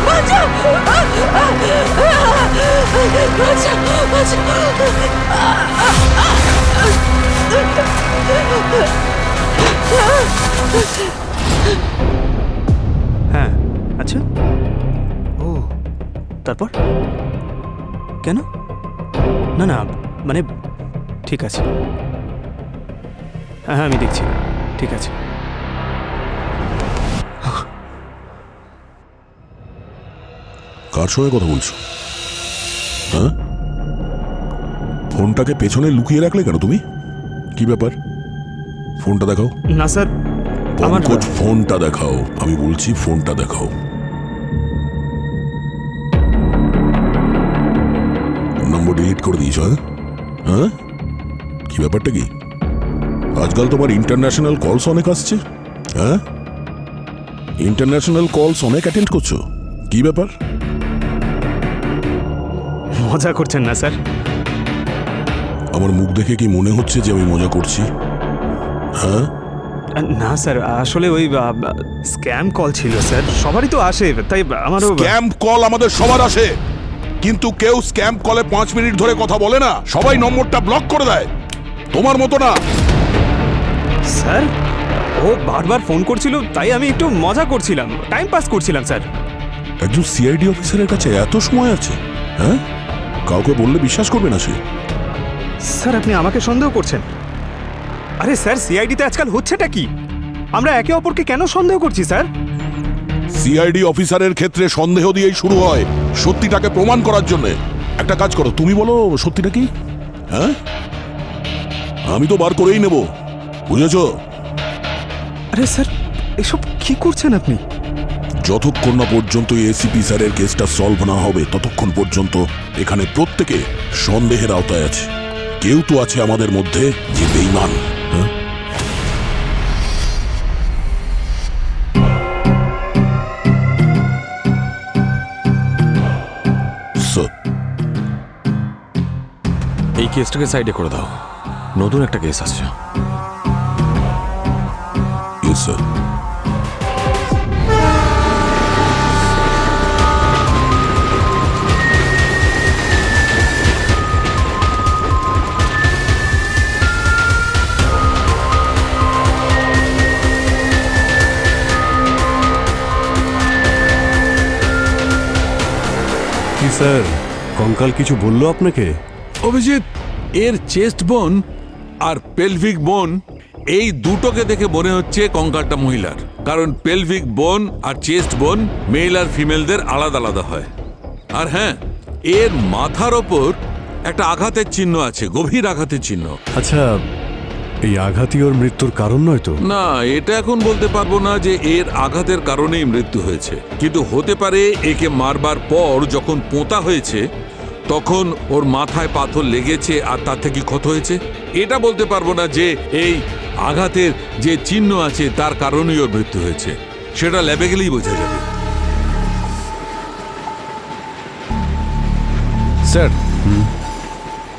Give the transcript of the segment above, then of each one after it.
বাঁচাও! বাঁচাও! হ্যাঁ, আচ্ছা। ও, তারপর কেন? না না, মানে ঠিক আছে। হ্যাঁ, আমি দেখছি। ঠিক আছে। কার সঙ্গে কথা বলছো? হ্যাঁ, ফোনটাকে পেছনে লুকিয়ে রাখলে কেন তুমি? কি ব্যাপার? ফোনটা দেখাও। না স্যার, আমার পঙ্কজ, ফোনটা দেখাও। আমি বলছি ফোনটা দেখাও। নম্বর ডিলিট করে দিয়েছ? হ্যাঁ, কি ব্যাপারটা কি? আজকাল তোমার ইন্টারন্যাশনাল কলস অনেক আসছে। হ্যাঁ, ইন্টারন্যাশনাল কলস অনেক অ্যাটেন্ড করছো। কি ব্যাপার? মজা করছেন না স্যার? আমার মুখ দেখে কি মনে হচ্ছে যে আমি মজা করছি? হ্যাঁ, না স্যার, আসলে ওই স্ক্যাম কল ছিল স্যার। সবারই তো আসে, তাই আমারও। স্ক্যাম কল আমাদের সবার আসে, কিন্তু কেউ স্ক্যাম কলে 5 মিনিট ধরে কথা বলে না। সবাই নম্বরটা ব্লক করে দেয়। তোমার মতো না। স্যার, ও বারবার ফোন করছিল, তাই আমি একটু মজা করছিলাম, টাইম পাস করছিলাম স্যার। একজন সিআইডি অফিসারের কাছে এত সময় আছে? হ্যাঁ, কাউকে বললে বিশ্বাস করবে না সে। স্যার, আপনি আমাকে সন্দেহ করছেন? আরে স্যার, সিআইডিতে আজকাল হচ্ছেটা কি? আমরা একে অপরকে কেন সন্দেহ করছি স্যার? সিআইডি অফিসারের ক্ষেত্রে সন্দেহ দিয়েই শুরু হয়, সত্যিটাকে প্রমাণ করার জন্য। একটা কাজ করো, তুমি বলো সত্যিটা কি। হ্যাঁ, আমি তো বার করেই নেব, বুঝেছো? আরে স্যার, এসব কি করছেন আপনি? যতক্ষণ না পর্যন্ত এসিপি স্যারের কেসটা সলভ না হবে, ততক্ষণ পর্যন্ত এখানে প্রত্যেকে সন্দেহের আওতায় আছে। কেউ তো আছে আমাদের মধ্যে যে বেঈমান। হ্যাঁ, এই কেসটাকে সাইডে করে দাও, নতুন একটা কেস আসছে। Yes sir. কি স্যার, কঙ্কাল কিছু বললো আপনাকে? অভিজিৎ, এর চেস্ট বোন আর পেলভিক বোন, এই দুটোকে দেখে মনে হচ্ছে কঙ্কালটা মহিলার। কারণ পেলভিক বোন আর চেস্ট বোন মেল আর ফিমেলদের আলাদা আলাদা হয়। আর হ্যাঁ, এর মাথার ওপর একটা আঘাতের চিহ্ন আছে, গভীর আঘাতের চিহ্ন। আচ্ছা, এই আঘাতই ওর মৃত্যুর কারণ নয় তো? না, এটা এখন বলতে পারবো না যে এর আঘাতের কারণেই মৃত্যু হয়েছে, কিন্তু হতে পারে একে মারবার পর যখন পোঁতা হয়েছে তখন ওর মাথায় পাথর লেগেছে আর তার থেকে ক্ষত হয়েছে। এটা বলতে পারবো না যে এই আঘাতের যে চিহ্ন আছে তার কারণেই ওর মৃত্যু হয়েছে, সেটা ল্যাবে গেলেই বোঝা যাবে। স্যার,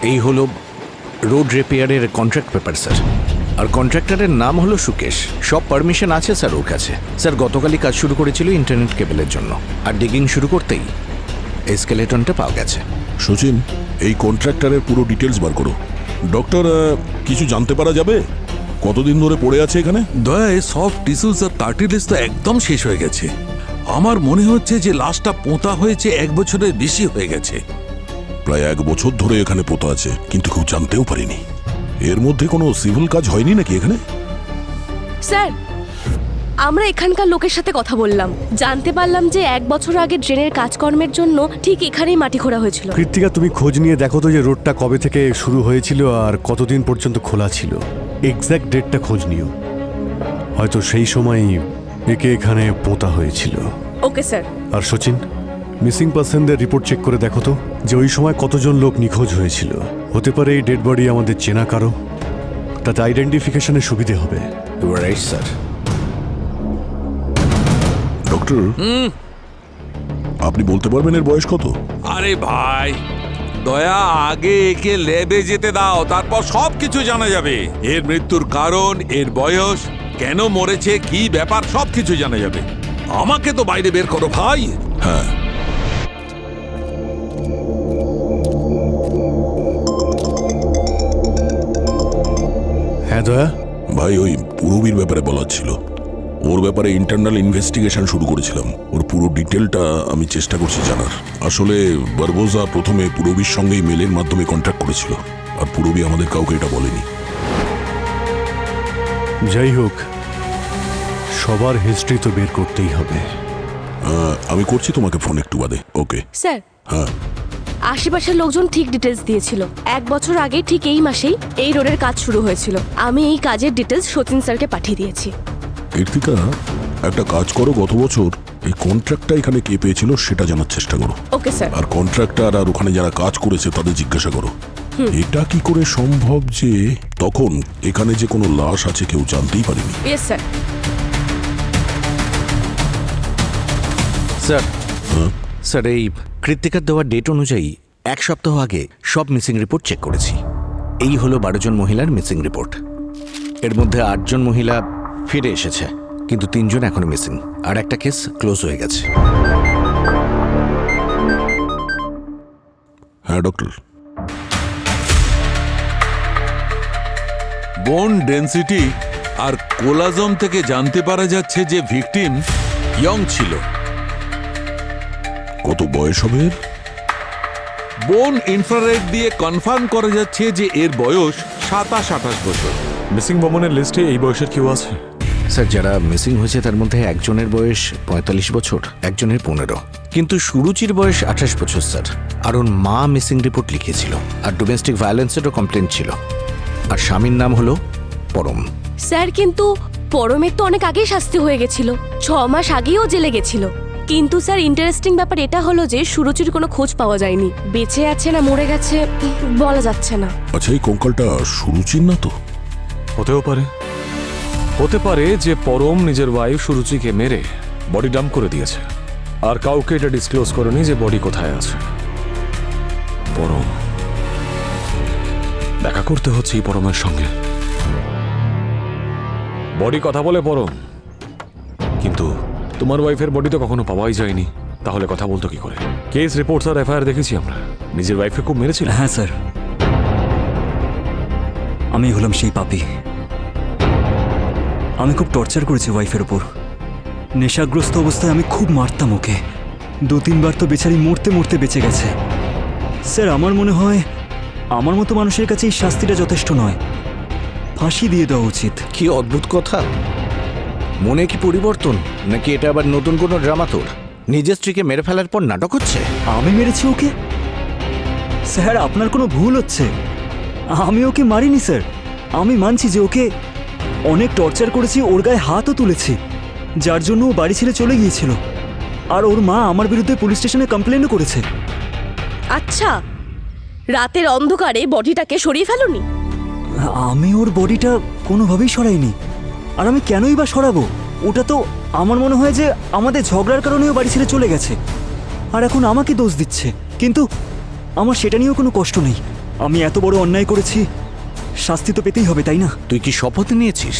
এই হলো রোড রিপেয়ারের কন্ট্রাক্ট পেপার স্যার। আর কন্ট্রাক্টরের নাম হলো সুকেশ। সব পারমিশন আছে স্যার ওর কাছে। স্যার, গতকালই কাজ শুরু করেছিল ইন্টারনেট কেবলের জন্য, আর ডিগিং শুরু করতেই এই স্কেলেটনটা পাওয়া গেছে। সচিন, এই কন্ট্রাক্টরের পুরো ডিটেলস বার করো। ডক্টর, কিছু জানতে পারা যাবে কতদিন ধরে পড়ে আছে এখানে? দয়া, সফট টিস্যুস আর কার্টিলেজ তো একদম শেষ হয়ে গেছে। আমার মনে হচ্ছে যে লাশটা পোঁতা হয়েছে 1 বছরের বেশি হয়ে গেছে। প্রায় 1 বছর ধরে এখানে পোতা আছে, কিন্তু কেউ জানতেও পারিনি। এর মধ্যে কোনো সিভিল কাজ হয়নি নাকি এখানে? স্যার, আমরা এখানকার লোকের সাথে কথা বললাম, জানতে পারলাম যে 1 বছর আগে ড্রেনের কাজকর্মের জন্য ঠিক এখানেই মাটি খোঁড়া হয়েছিল। কৃত্তিকা, তুমি খোঁজ নিয়ে দেখো তো যে রোডটা কবে থেকে শুরু হয়েছিল আর কতদিন পর্যন্ত খোলা ছিল। এক্স্যাক্ট ডেটটা খোঁজ নিও, হয়তো সেই সময়ই একে এখানে পোঁতা হয়েছিল। Okay sir. আর সচিন, মিসিং পার্সনদের রিপোর্ট চেক করে দেখো তো যে ওই সময় কতজন লোক নিখোঁজ হয়েছিল। হতে পারে এই ডেড বডি আমাদের চেনা কারো, তাতে আইডেন্টিফিকেশনের সুবিধে হবে। You are right sir. Doctor, আপনি বলতে পারবেন এর বয়স কত? আরে ভাই, দয়া, আগে একে ল্যাবে যেতে দাও, তারপর সব কিছু জানা যাবে। এর মৃত্যুর কারণ, এর বয়স, কেন মরেছে, কি ব্যাপার, সব কিছু জানা যাবে। আমাকে তো বাইরে বের করো ভাই। হ্যাঁ, হ্যাঁ দয়া। ভাই ওই পুরবীর ব্যাপারে বলার ছিল। ওর ব্যাপারে ইন্টারনাল ইনভেস্টিগেশন শুরু করেছিলাম। ওর পুরো ডিটেলটা আমি চেষ্টা করছি জানার। আসলে বারবোজা প্রথমে পুরবীর সঙ্গে মেলের মাধ্যমে কন্ট্যাক্ট করেছিল, আর পুরবী আমাদের কাউকে এটা বলেনি। যাই হোক, সবার হিস্ট্রি তো বের করতেই হবে। আমি করছি তোমাকে ফোন একটু বাদে। ওকে। স্যার, হ্যাঁ, আশেপাশের লোকজন ঠিক ডিটেলস দিয়েছিল। 1 বছর আগে ঠিক এই মাসেই এই রোডের কাজ শুরু হয়েছিল। আমি এই কাজের ডিটেলস সচিন স্যারকে পাঠিয়ে দিয়েছি। কীর্তিকা, একটা কাজ করো, গত বছর এই কন্ট্রাক্টটা এখানে কে পেয়েছিল সেটা জানার চেষ্টা করো। ওকে স্যার। আর কন্ট্রাক্টর আর ওখানে যারা কাজ করেছে তাদের জিজ্ঞাসা করো এটা কি করে সম্ভব যে তখন এখানে যে কোনো লাশ আছে কেউ জানতেই পারেনি। Yes sir. স্যার, স্যার এই কৃত্তিকার দেওয়া ডেট অনুযায়ী 1 সপ্তাহ আগে সব মিসিং রিপোর্ট চেক করেছি। এই হলো 12 জন মহিলার মিসিং রিপোর্ট। এর মধ্যে 8 জন মহিলা ফিরে এসেছে, কিন্তু 3 জন এখনো মিসিং, আর একটা কেস ক্লোজ হয়ে গেছে। হ্যাঁ ডক্টর। বোন ডেনসিটি আর কোলাজম থেকে জানতে পারা যাচ্ছে যে ভিকটিম ইয়ং ছিল। কত বয়স হবে এর? বোন ইনফ্রারেড দিয়ে কনফার্ম করা যাচ্ছে যে এর বয়স 27-28 বছর। মিসিং ওম্যানের লিস্টে এই বয়সের কেউ আছে? স্যার, যারা মিসিং হয়েছে তার মধ্যে একজনের বয়স 45 বছর, একজনের 15, কিন্তু সুরুচির বয়স 28 বছর স্যার। আর ওর মা মিসিং রিপোর্ট লিখেছিল, আর ডোমেস্টিক ভায়োলেন্সেরও কমপ্লেন ছিল। আর স্বামীর নাম হলো পরম। স্যার, কিন্তু পরমের তো অনেক আগেই শাস্তি হয়ে গেছিল। 6 মাস আগেও জেলে গেছিল। কিন্তু স্যার, ইন্টারেস্টিং ব্যাপার এটা হলো যে সুরুচির কোনো খোঁজ পাওয়া যায়নি। বেঁচে আছে না মরে গেছে বলা যাচ্ছে না। আচ্ছা, এই কঙ্কালটা সুরুচির না তো? হতেও পারে। হতে পারে যে পরম নিজের ওয়াইফ সুরুচিকে মেরে বডি ডাম্প করে দিয়েছে, আর কাউকে এটা ডিসক্লোজ করেনি যে বডি কোথায় আছে। পরম, দেখা করতে হচ্ছে এই পরমের সঙ্গে। বডি কথা বলে পরম, কিন্তু তোমার ওয়াইফের বডি তো কখনো পাওয়াই যায়নি। তাহলে কথা বলতো কি করে? কেস রিপোর্টস আর এফআইআর দেখেছি আমরা। নিজের ওয়াইফকে খুব মেরেছিল। হ্যাঁ স্যার, আমি হলাম সেই পাপী। আমি খুব টর্চার করেছি ওয়াইফের ওপর। নেশাগ্রস্ত অবস্থায় আমি খুব মারতাম ওকে। 2-3 বার তো বেচারি মরতে মরতে বেঁচে গেছে। স্যার, আমার মনে হয় আমার মতো মানুষের কাছে এই শাস্তিটা যথেষ্ট নয়, ফাঁসি দিয়ে দেওয়া উচিত। কি অদ্ভুত কথা! মনে কি পরিবর্তন, নাকি এটা আবার নতুন কোনো ড্রামা তোর? নিজের স্ত্রীকে মেরে ফেলার পর নাটক হচ্ছে? আমি মেরেছি ওকে? স্যার, আপনার কোনো ভুল হচ্ছে। আমি ওকে মারিনি স্যার। আমি মানছি যে ওকে অনেক টর্চার করেছি, ওর গায়ে হাতও তুলেছি, যার জন্য ও বাড়ি ছেড়ে চলে গিয়েছিল। আর ওর মা আমার বিরুদ্ধে পুলিশ স্টেশনে কমপ্লেনও করেছে। আচ্ছা, রাতের অন্ধকারে বডিটাকে সরিয়ে ফেলোনি? আমি ওর বডিটা কোনোভাবেই সরাইনি। আর আমি কেনই বা সরাবো? ওটা তো আমার মনে হয় যে আমাদের ঝগড়ার কারণেও বাড়ি ছেড়ে চলে গেছে, আর এখন আমাকে দোষ দিচ্ছে। কিন্তু আমার সেটা নিয়েও কোনো কষ্ট নেই। আমি এত বড় অন্যায় করেছি, শাস্তি তো পেতেই হবে, তাই না? তুই কি শপথ নিয়েছিস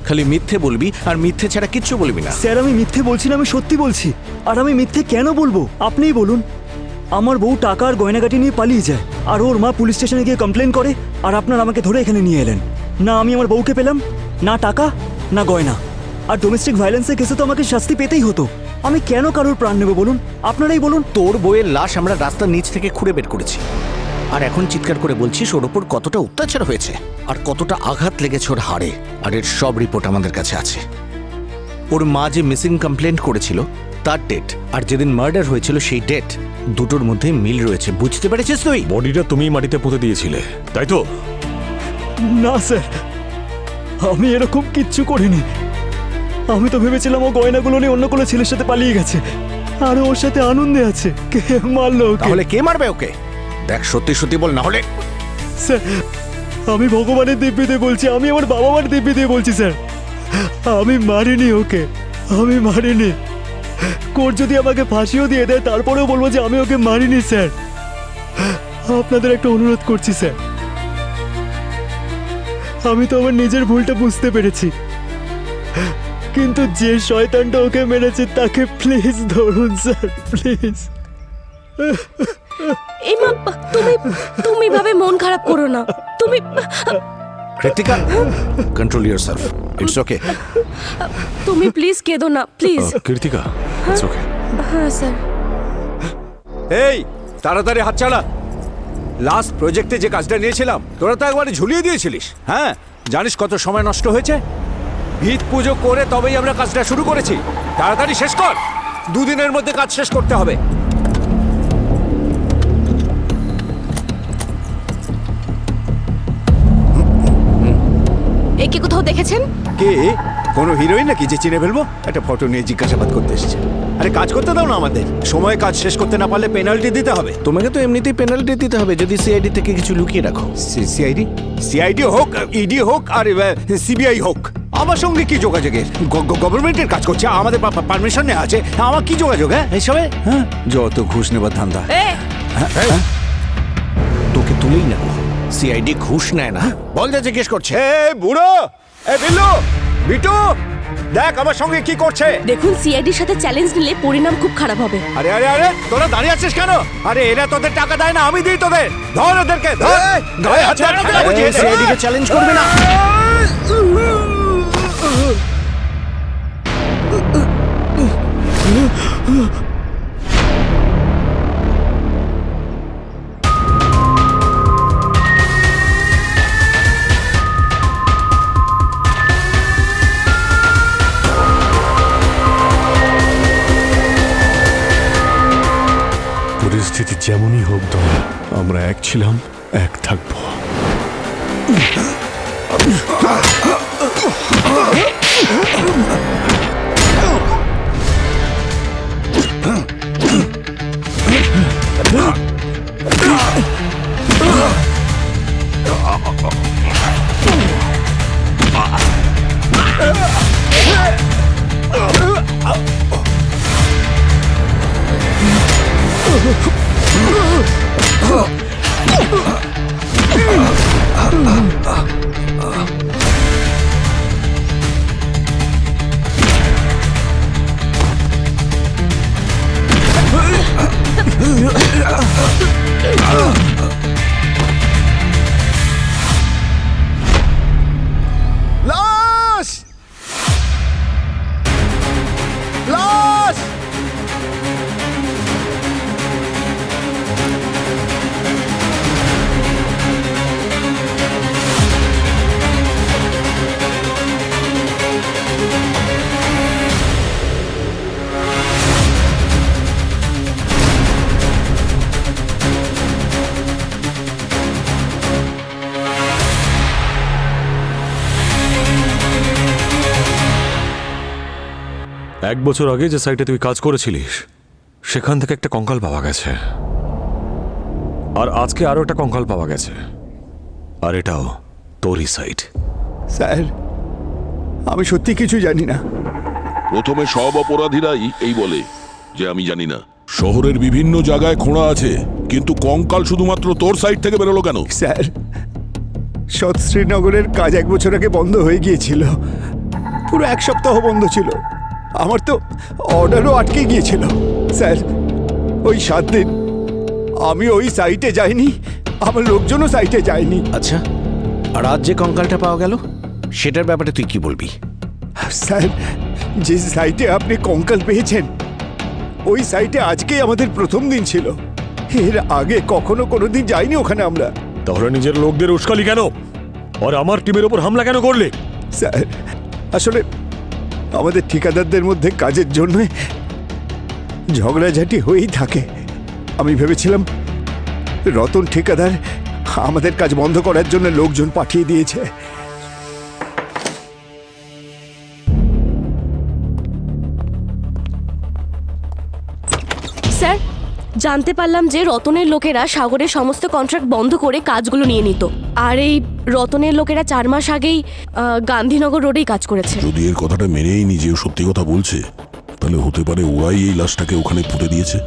খালি মিথ্যে বলবি আর মিথ্যে ছাড়া কিচ্ছু বলবি না? স্যার, আমি মিথ্যে বলছি না, আমি সত্যি বলছি। আর আমি মিথ্যে কেন বলবো আপনিই বলুন। আমার বউ টাকা আর গয়নাগাটি নিয়ে পালিয়ে যায়, আর ওর মা পুলিশ স্টেশনে গিয়ে কমপ্লেন করে, আর আপনার আমাকে ধরে এখানে নিয়ে এলেন। না আমি আমার বউকে পেলাম, না টাকা, না গয়না। আর ডোমেস্টিক ভায়োলেন্সের কেসে তো আমাকে শাস্তি পেতেই হতো। আমি কেন কারোর প্রাণ নেব বলুন? আপনারাই বলুন। তোর বইয়ের লাশ আমরা রাস্তার নিচ থেকে খুঁড়ে বের করেছি, আর এখন চিৎকার করে বলছিস ওর ওপর কতটা অত্যাচার হয়েছে আর কতটা আঘাত লেগেছে ওর হাড়ে। আর এর সব রিপোর্ট আমাদের কাছে আছে। ওর মা যে মিসিং কমপ্লেন্ট করেছিল তার ডেট আর যেদিন মার্ডার হয়েছিল সেই ডেট, দুটোর মধ্যে মিল রয়েছে। বুঝতে পেরেছিস তুই? বডিটা তুমি মাটিতে পুঁতে দিয়েছিলে, তাই তো? না স্যার, আমি এরকম কিচ্ছু করিনি। আমি তো ভেবেছিলাম ও গয়নাগুলো নিয়ে অন্য কোনো ছেলের সাথে পালিয়ে গেছে, আর ওর সাথে আনন্দে আছে। কে মারলো ওকে? তাহলে কে মারবে ওকে? দেখ, সত্যি সত্যি বল, না হলে। স্যার, আমি ভগবানের দিব্যি দিয়ে বলছি, আমি আমার বাবা মার দিব্যি দিয়ে বলছি স্যার, আমি মারিনি ওকে, আমি মারিনি। কোর্ট যদি আমাকে ফাঁসিও দিয়ে দেয় তারপরেও বলবো যে আমি ওকে মারিনি স্যার। আপনাদের একটা অনুরোধ করছি স্যার, আমি তো আমার নিজের ভুলটা বুঝতে পেরেছি। কিন্তু যে শয়তানটা ওকে মেরেছে তাকে প্লিজ ধরুন স্যার, প্লিজ। এই মা, তুমি ভাবে মন খারাপ করো না। তুমি Krittika, control yourself, it's okay. তুমি প্লিজ কেঁদো না, প্লিজ। Krittika, it's okay. হ্যাঁ স্যার। এই তাড়াতাড়ি হাত চালা। লাস্ট প্রজেক্টে যে কাজটা নিয়েছিলাম তোরা তো একবারে ঝুলিয়ে দিয়েছিলিস। হ্যাঁ, জানিস কত সময় নষ্ট হয়েছে? ভিত পুজো করে তবেই আমরা কাজটা শুরু করেছি। তাড়াতাড়ি শেষ কর, 2 দিনের মধ্যে কাজ শেষ করতে হবে। একে কোথাও দেখেছেন? কে? কোনো হিরোইন নাকি যে চিনে ফেলবো? একটা ফটো নিয়ে জিজ্ঞাসাবাদ করতে এসেছে। আরে কাজ করতে দাও না আমাদের। সময়ে কাজ শেষ করতে না পারলে পেনাল্টি দিতে হবে। তোমাকে তো এমনিতেই পেনাল্টি দিতে হবে যদি সিআইডি থেকে কিছু লুকিয়ে রাখো। সিআইডি? সিআইডি হোক, ইডি হোক, আর সিবিআই হোক, আমার সঙ্গে কি যোগাযোগের? গভর্নমেন্টের কাজ করছে, আমাদের পারমিশন নেওয়া আছে, আমার কি যোগাযোগ? হ্যাঁ এইসবে হ্যাঁ, যত ঘুষ নেবার ধান্দা। তোকে তুলেই না, সিআইডি ঘুষ নেয় না। বল যা জিজ্ঞেস করছে। এ বুড়ো, এ বিল্লু, বিটু, দেখ আমার সঙ্গে কি করছে। দেখুন, সিআইডির সাথে চ্যালেঞ্জ নিলে পরিণাম খুব খারাপ হবে। আরে আরে আরে, তোরা দাঁড়িয়ে আছিস কেন? আরে এরা তোদের টাকা দেয় না, আমি দিই তোদের। ধর ওদেরকে, ধর। গায়ে হাত দিয়ে সিআইডি কে চ্যালেঞ্জ করবে না। পরিস্থিতি যেমনই হোক দল, আমরা এক ছিলাম, এক থাকবো। লাশ, লাশ। এক বছর আগে যে সাইটে তুই কাজ করেছিলিস সেখান থেকে একটা কঙ্কাল পাওয়া গেছে, আর আজকে আরো একটা কঙ্কাল পাওয়া গেছে, আর এটাও তোরই সাইট। স্যার, আমি সত্যি কিছু জানি না। প্রথমে সব অপরাধীরাই এই বলে যে আমি জানি না। শহরের বিভিন্ন জায়গায় খোঁড়া আছে, কিন্তু কঙ্কাল শুধুমাত্র তোর সাইড থেকে বেরোলো কেন? স্যার, সৎ শ্রীনগরের কাজ 1 বছর আগে বন্ধ হয়ে গিয়েছিল। পুরো 1 সপ্তাহ বন্ধ ছিল। আমার তো অর্ডারও আটকে গিয়েছিল। স্যার, ওই 7 দিন আমি ওই সাইটে যাইনি, আমার লোকজনও সাইটে যায়নি। আচ্ছা, আর আজ যে কঙ্কালটা পাওয়া গেল সেটার ব্যাপারে তুই কি বলবি? স্যার, যে সাইটে আপনি কঙ্কাল পেয়েছেন ওই সাইটে আজকেই আমাদের প্রথম দিন ছিল। এর আগে কখনো কোনোদিন যাইনি ওখানে আমরা। তাহলে নিজের লোকদের উস্কালি কেন, আর আমার টিমের উপর হামলা কেন করলে? স্যার, আসলে আমাদের ঠিকাদারদের মধ্যে কাজের জন্য ঝগড়াঝাটি হয়েই থাকে। আমি ভেবেছিলাম রতন ঠিকাদার আমাদের কাজ বন্ধ করার জন্য লোকজন পাঠিয়ে দিয়েছে। স্যার, জানতে পারলাম যে রতনের লোকেরা সাগরের সমস্ত কন্ট্রাক্ট বন্ধ করে কাজগুলো নিয়ে নিত, আর এই রতনের লোকেরা 4 মাস আগেই গান্ধীনগর রোডেই কাজ করেছে। যদি এর কথাটা মেনেই নি যে ও সত্যি কথা বলছে, তাহলে হতে পারে ওরাই এই লাশটাকে ওখানে পুঁতে দিয়েছে।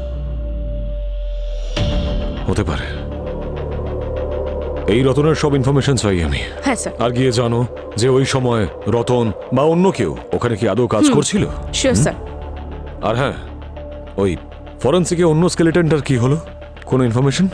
হতে পারে, এই রতনের সব ইনফরমেশন চাই আমি। হ্যাঁ স্যার। আর গিয়ে জানো যে ওই সময় রতন বা অন্য কেউ ওখানে কি আদৌ কাজ করছিল। Sure sir. আর হ্যাঁ, ওই ফরেন্সিকে অন্য স্কেলেটনটার কি হলো, কোনো ইনফরমেশন?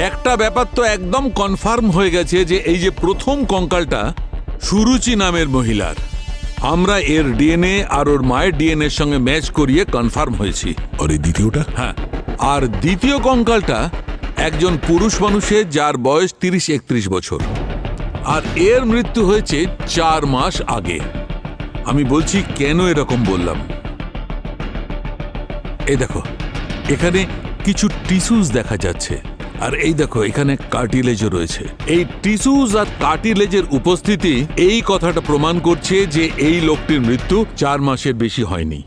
একটা ব্যাপার তো একদম কনফার্ম হয়ে গেছে যে এই যে প্রথম কঙ্কালটা সুরুচি নামের মহিলার, আমরা এর ডিএনএ আর ওর মায়ের ডিএনএ সঙ্গে ম্যাচ করিয়ে কনফার্ম হয়েছি। আর এই দ্বিতীয়টা? হ্যাঁ, আর দ্বিতীয় কঙ্কালটা একজন পুরুষ মানুষের যার বয়স 30-31 বছর, আর এর মৃত্যু হয়েছে 4 মাস আগে। আমি বলছি কেন এরকম বললাম। এই দেখো, এখানে কিছু টিস্যুস দেখা যাচ্ছে, আর এই দেখো এখানে কার্টিলেজও রয়েছে। এই টিস্যুস আর কার্টিলেজের উপস্থিতি এই কথাটা প্রমাণ করছে যে এই লোকটির মৃত্যু 4 মাসের বেশি হয়নি।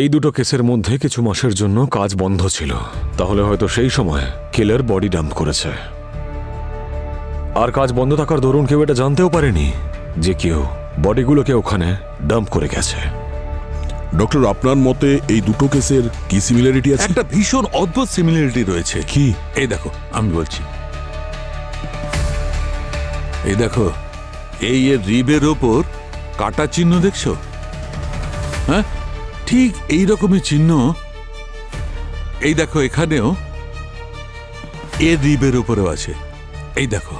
এই দুটো কেসের মধ্যে কিছু মাসের জন্য কাজ বন্ধ ছিল, তাহলে হয়তো সেই সময় কিলার বডি ডাম্প করেছে। আর কাজ বন্ধ থাকার দরুন কেউ এটা জানতেও পারেনি যে কেউ বডিগুলোকে ওখানে ডাম্প করে গেছে। ডক্টর, আপনার মতে এই দুটো কেসের কি সিমিলারিটি আছে? একটা ভীষণ অদ্ভুত সিমিলারিটি রয়েছে। কি? এই দেখো, আমি বলছি, এই দেখো, এই এর রিবের ওপর কাটা চিহ্ন দেখছো? হ্যাঁ, ঠিক এই রকমই চিহ্ন এই দেখো এখানেও এর রিবের উপরেও আছে। এই দেখো,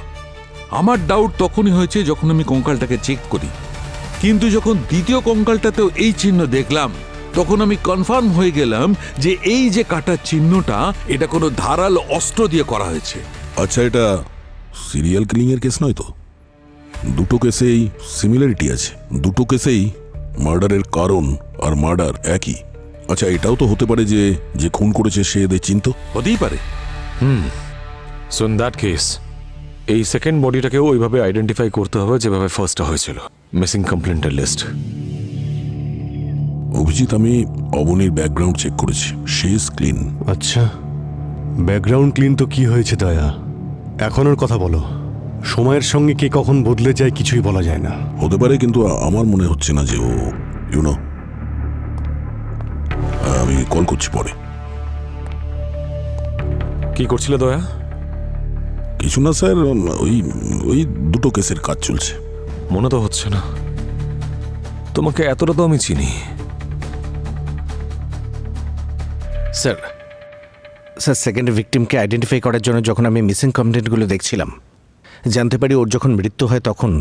আমার ডাউট তখনই হয়েছে যখন আমি কঙ্কালটাকে চেক করি, কিন্তু যখন দ্বিতীয় কঙ্কালটাতেও এই চিহ্ন দেখলাম তখন আমি কনফার্ম হয়ে গেলাম যে এই যে কাটার চিহ্নটা এটা কোনো ধারালো অস্ত্র দিয়ে করা হয়েছে। আচ্ছা, এটা সিরিয়াল কিলিং এর কেস নয় তো? দুটো কেসেই সিমিলারিটি আছে, দুটো কেসেই মার্ডারের কারণ আর মার্ডার একই। আচ্ছা, এটাও তো হতে পারে যে যে খুন করেছে সে এদের চিনতো। হতেই পারে। সো ইন দ্যাট কেস এই সেকেন্ড বডিটাকেও ওইভাবে আইডেন্টিফাই করতে হবে যেভাবে ফার্স্টটা হয়েছিল। Missing কমপ্লেন্টের list. অভিজিৎ, আমি অবনীর ব্যাকগ্রাউন্ড চেক করেছি, সে ইজ ক্লিন। আচ্ছা, ব্যাকগ্রাউন্ড ক্লিন তো কি হয়েছে দয়া? এখন ওর কথা বলো। সময়ের সঙ্গে কে কখন বদলে যায় কিছুই বলা যায় না। হতে পারে, কিন্তু আমার মনে হচ্ছে না যে ও ইউনো। আমি কল করছি পরে। কি করছিলে দয়া? কিছু না স্যার, ওই ওই দুটো কেসের কাজ চলছে। মনে তো হচ্ছে না, তোমাকে এতটা তো আমি চিনি। স্যার, সেকেন্ড ভিকটিমকে আইডেন্টিফাই করার জন্য যখন আমি মিসিং কমপ্লেন্টগুলো দেখছিলাম, জানতে পারি ওর যখন মৃত্যু হয় তখন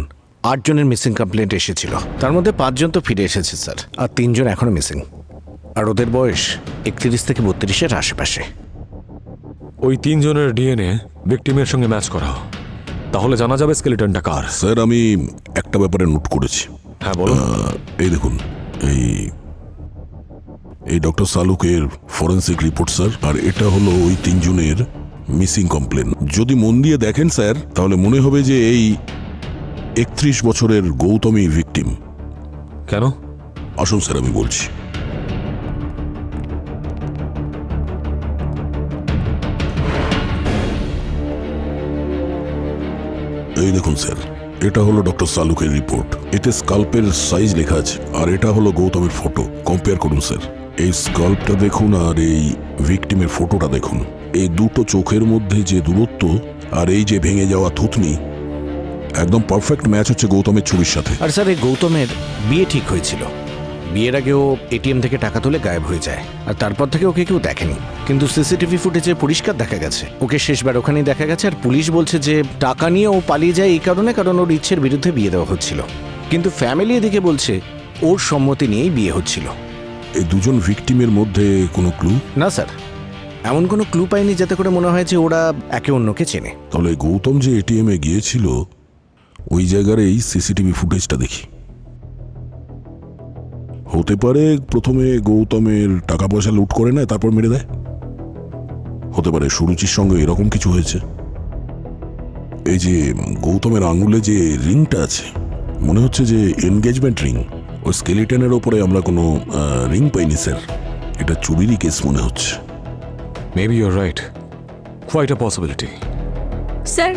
8 জনের মিসিং কমপ্লেন্ট এসেছিল। তার মধ্যে 5 জন তো ফিরে এসেছে স্যার, আর 3 জন এখনো মিসিং। আর ওদের বয়স 31 থেকে 32-এর আশেপাশে। ওই 3 জনের ডিএনএ ভিকটিমের সঙ্গে ম্যাচ করাও, তাহলে জানা যাবে স্কেলেটনটা কার। স্যার, আমি একটা ব্যাপারে নোট করেছি। হ্যাঁ বলো। এই দেখুন, এই ডক্টর সালুকের ফরেন্সিক রিপোর্ট স্যার, আর এটা হলো ওই 3 জনের মিসিং কমপ্লেন। যদি মন দিয়ে দেখেন স্যার, তাহলে মনে হবে যে এই 31 বছরের গৌতমী ভিকটিম। কেন? আসুন স্যার, আমি বলছি। এই দেখুন স্যার, এটা হলো ডক্টর সালুকের রিপোর্ট। এতে স্কাল্পের সাইজ লেখা আছে, আর এটা হলো গৌতমের ফটো। কম্পেয়ার করুন স্যার, এই স্কাল্পটা দেখুন আর এই ভিকটিমের ফটোটা দেখুন। এই দুটো চোখের মধ্যে যে দূরত্ব আর এই যে ভেঙে যাওয়া থুতনি, একদম পারফেক্ট ম্যাচ হচ্ছে গৌতমের ছবির সাথে। আর স্যার, এই গৌতমের বিয়ে ঠিক হয়েছিল। বিয়ের আগে ও এটিএম থেকে টাকা তুলে গায়েব হয়ে যায়, আর তারপর থেকে ওকে কেউ দেখেনি। কিন্তু সিসিটিভি ফুটেজে পরিষ্কার দেখা গেছে ওকে শেষবার ওখানেই দেখা গেছে। আর পুলিশ বলছে যে টাকা নিয়ে ও পালিয়ে যায় এই কারণে, কারণ ওর ইচ্ছের বিরুদ্ধে বিয়ে দেওয়া হচ্ছিল। কিন্তু ফ্যামিলি এদিকে বলছে ওর সম্মতি নিয়েই বিয়ে হচ্ছিল। এই দুজন ভিকটিমের মধ্যে কোনো ক্লু? না স্যার, এমন কোনো ক্লু পাইনি যাতে করে মনে হয় যে ওরা একে অন্যকে চেনে। তাহলে গৌতম যে এটিএম এ গিয়েছিল ওই জায়গার এই সিসিটিভি ফুটেজটা দেখি। হতে পারে প্রথমে গৌতমের টাকা পয়সা লুট করে নেয়, তারপর মেরে দেয়। হতে পারে সুরুচির সঙ্গে এরকম কিছু হয়েছে। এই যে গৌতমের আঙুলে যে রিংটা আছে, মনে হচ্ছে যে এনগেজমেন্ট রিং। ওই স্কেলিটনের ওপরে আমরা কোনো রিং পাইনি স্যার। এটা চুরিরই কেস মনে হচ্ছে। Maybe you're right, quite a possibility. Sir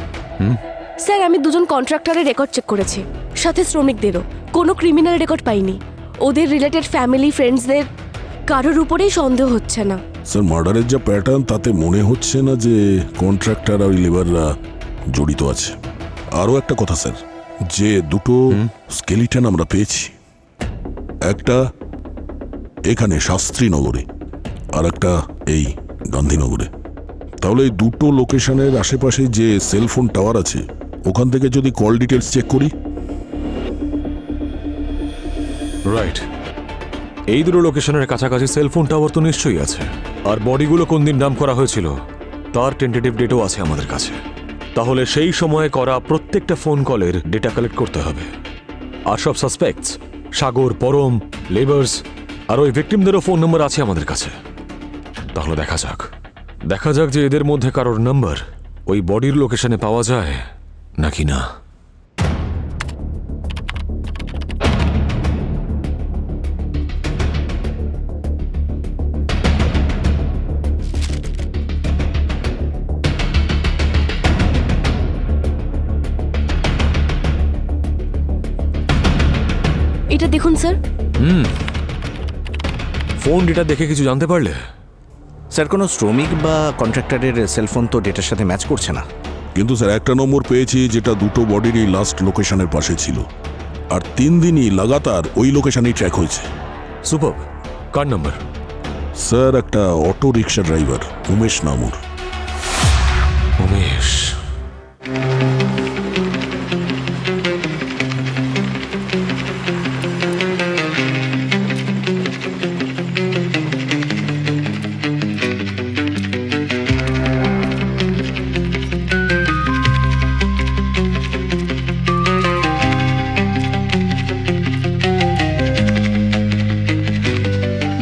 sir আমি দুজন কন্ট্রাক্টরের রেকর্ড চেক করেছি, সাথে শ্রমিকদেরও। কোনো ক্রিমিনাল রেকর্ড পাইনি। ওদের রিলেটেড ফ্যামিলি ফ্রেন্ডসদের কারোর উপরেই সন্দেহ হচ্ছে না। স্যার মার্ডারের যা প্যাটার্ন তাতে মনে হচ্ছে না যে কন্ট্রাক্টর আর লেবাররা জড়িত আছে। আরও একটা কথা স্যার, যে দুটো স্কেলিটন আমরা পেয়েছি, একটা এখানে শাস্ত্রীনগরে আর একটা এই গান্ধীনগরে। তাহলে এই দুটো লোকেশনের আশেপাশে যে সেলফোন টাওয়ার আছে ওখান থেকে যদি কল ডিটেলস চেক করি। রাইট, এই দুটো লোকেশনের কাছাকাছি সেলফোন টাওয়ার তো নিশ্চয়ই আছে। আর বডিগুলো কোন দিন ডাম্প করা হয়েছিল তার টেন্টেটিভ ডেটও আছে আমাদের কাছে। তাহলে সেই সময়ে করা প্রত্যেকটা ফোন কলের ডেটা কালেক্ট করতে হবে। আর সব সাসপেক্টস, সাগর, পরম, লেবার্স আর ওই ভিকটিমদেরও ফোন নম্বর আছে আমাদের কাছে। তাহলে দেখা যাক যে এদের মধ্যে কারোর নাম্বার ওই বডির লোকেশনে পাওয়া যায় নাকি না। এটা দেখুন স্যার। ফোন ডেটা দেখে কিছু জানতে পারলে? স্যার কোনো শ্রমিক বা কন্ট্রাক্টরের সেলফোন তো ডেটার সাথে ম্যাচ করছে না। কিন্তু স্যার একটা নম্বর পেয়েছি যেটা দুটো বডিরই লাস্ট লোকেশনের পাশে ছিল, আর 3 দিনই লাগাতার ওই লোকেশনেই ট্র্যাক হয়েছে। সুপার। কার নাম্বার? স্যার একটা অটো রিক্সা ড্রাইভার উমেশ নামুর। উমেশ।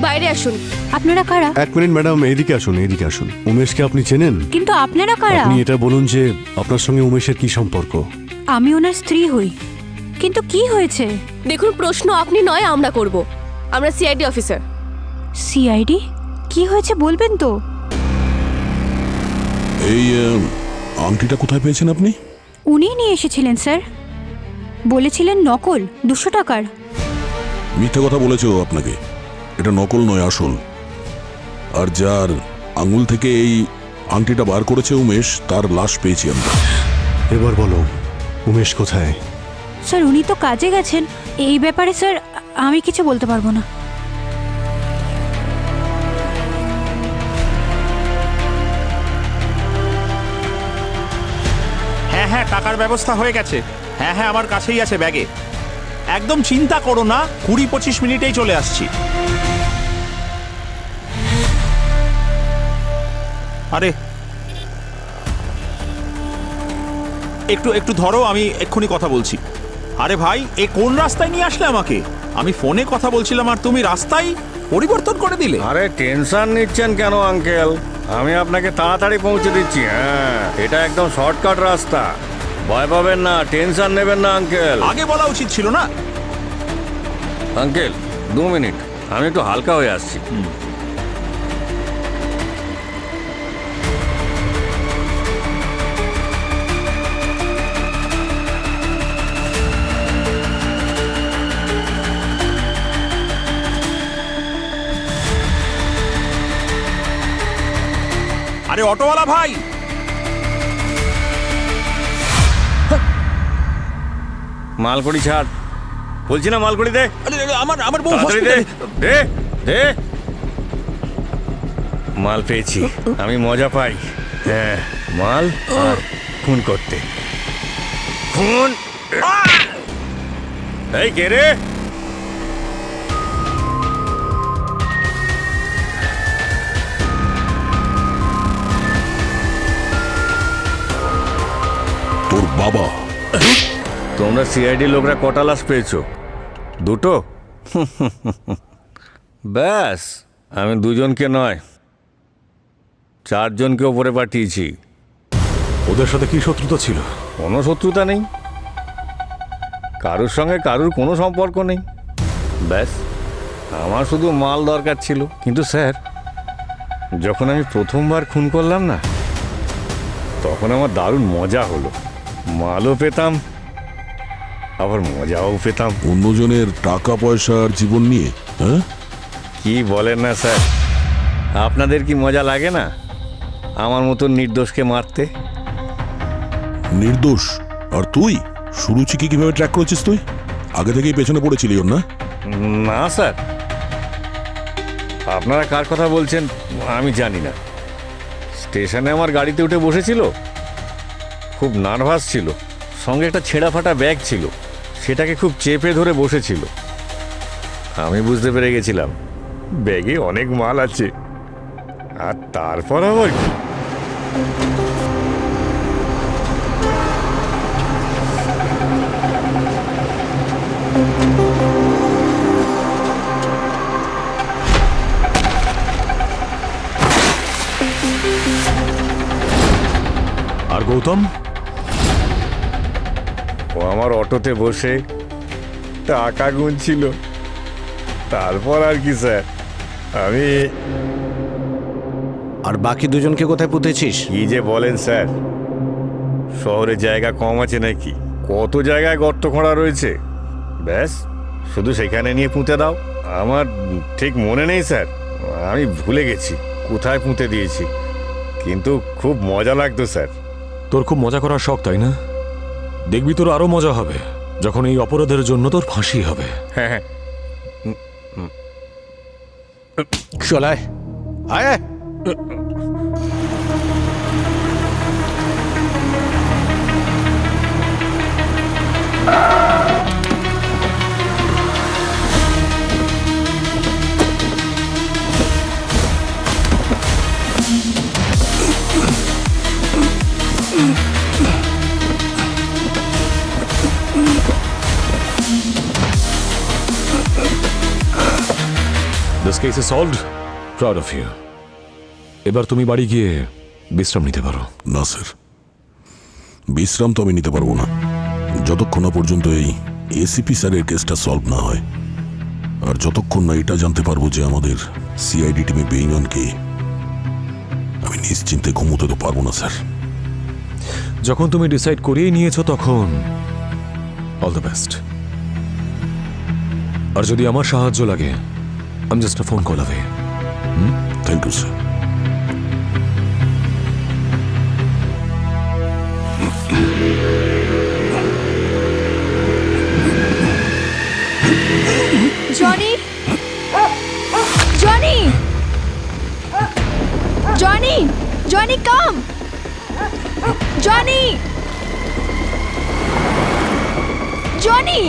বাইরে আসুন। আপনারা কারা? এক মিনিট ম্যাডাম, এইদিকে আসুন। উমেশকে আপনি চেনেন? কিন্তু আপনারা কারা? আপনি এটা বলুন যে আপনার সঙ্গে উমেশের কি সম্পর্ক? আমি ওনার স্ত্রী হই। কিন্তু কি হয়েছে? দেখুন, প্রশ্ন আপনি নয় আমরা করব। আমরা সিআইডি অফিসার। সিআইডি? কি হয়েছে বলবেন তো? এই আংটিটা কোথায় পেয়েছেন আপনি? উনিই নিয়ে এসেছিলেন স্যার। বলেছিলেন নকল, 200 টাকার। মিথ্যে কথা বলেছে ও আপনাকে। এটা নকল নয়, আসল। আর যার আঙুল থেকে এই আংটিটা বার করেছে উমেশ, তার লাশ পেয়েছি আমরা। এবার বলো উমেশ কোথায়? স্যার উনি তো কাজে গেছেন। এই ব্যাপারে স্যার আমি কিছু বলতে পারবো না। হ্যাঁ, টাকার ব্যবস্থা হয়ে গেছে। হ্যাঁ, আমার কাছেই আছে ব্যাগে। একদম চিন্তা করো না, 20-25 মিনিটেই চলে আসছি। আরে একটু ধরো, আমি এক্ষুনি কথা বলছি। আরে ভাই, এ কোন রাস্তায় নিয়ে আসলে আমাকে? আমি ফোনে কথা বলছিলাম আর তুমি রাস্তায় পরিবর্তন করে দিলে। আরে টেনশন নিচ্ছেন কেন আঙ্কেল? আমি আপনাকে তাড়াতাড়ি পৌঁছে দিচ্ছি। হ্যাঁ, এটা একদম শর্টকাট রাস্তা। ভয় পাবেন না, টেনশন নেবেন না আঙ্কেল। আগে বলা উচিত ছিল না? আঙ্কেল 2 মিনিট, আমি একটু হালকা হয়ে আসছি। আরে অটোওয়ালা ভাই, মালকড়ি ছাড় বলছি না, মালকড়ি দে। আমার বউ তাড়াতাড়ি দে, দে দে। মাল পেয়েছি, আমি মজা পাই। হ্যাঁ, মাল আর খুন করতে। খুন? এই কে রে? তোর বাবা। তোমরা সিআইডি লোকরা কটা লাশ পেয়েছো? 2টো? ব্যাস, আমি 2জনকে নয় 4জনকে ওপরে পাঠিয়েছি। ওদের সাথে কি শত্রুতা ছিল? কোনো শত্রুতা নেই, কারুর সঙ্গে কারুর কোনো সম্পর্ক নেই। ব্যাস আমার শুধু মাল দরকার ছিল। কিন্তু স্যার, যখন আমি প্রথমবার খুন করলাম না, তখন আমার দারুণ মজা হলো। মালও পেতাম, আবার মজাও পেতাম। অন্যজনের টাকা পয়সা আর জীবন নিয়ে, হ্যাঁ? কি বলেন না স্যার, আপনাদের কি মজা লাগে না আমার মতন নির্দোষকে মারতে? নির্দোষ? আর তুই সুরুচিকে কিভাবে ট্র্যাক করেছিস? তুই আগে থেকেই পেছনে পড়েছিলি ওর, না? না স্যার, আপনারা কার কথা বলছেন আমি জানি না। স্টেশনে আমার গাড়িতে উঠে বসেছিল, খুব নার্ভাস ছিল, সঙ্গে একটা ছেঁড়া ফাটা ব্যাগ ছিল, সেটাকে খুব চেপে ধরে বসেছিল। আমি বুঝতে পেরে গেছিলাম ব্যাগে অনেক মাল আছে। আর তারপর আবার কি, আর গৌতম? ও আমার অটোতে বসে টাকা গুনছিল। তারপর আর কি স্যার, আমি... আর বাকি দুজনকে কোথায় পুঁতেছিস? কি যে বলেন স্যার, শহরে জায়গা কম আছে নাকি? কত জায়গায় গর্ত খোঁড়া রয়েছে, ব্যাস শুধু সেখানে নিয়ে পুঁতে দাও। আমার ঠিক মনে নেই স্যার, আমি ভুলে গেছি কোথায় পুঁতে দিয়েছি, কিন্তু খুব মজা লাগতো স্যার। তোর খুব মজা করার শখ, তাই না? দেখবি তোর আরো মজা হবে যখন এই অপরাধের জন্য তোর ফাঁসি হবে। হ্যাঁ হ্যাঁ, চলায় আয় আয়। This case is solved. Proud of you. এবার তুমি বাড়ি গিয়ে বিশ্রাম নিতে পারো। না স্যার, বিশ্রাম তো আমি নিতে পারবো না যতক্ষণ না পর্যন্ত এই এসিপি স্যারের কেসটা সলভ না হয়, আর যতক্ষণ না এটা জানতে পারবো যে আমাদের সিআইডি টিমে বেইমান কে, আমি নিশ্চিন্তে ঘুমোতে তো পারবো না স্যার। যখন তুমি ডিসাইড করিয়ে নিয়েছো তখন অল দ্য বেস্ট। আর যদি আমার সাহায্য লাগে, I'm just a phone call away. Thank you, sir. Johnny! Johnny! Johnny! Johnny, come! Johnny! Johnny!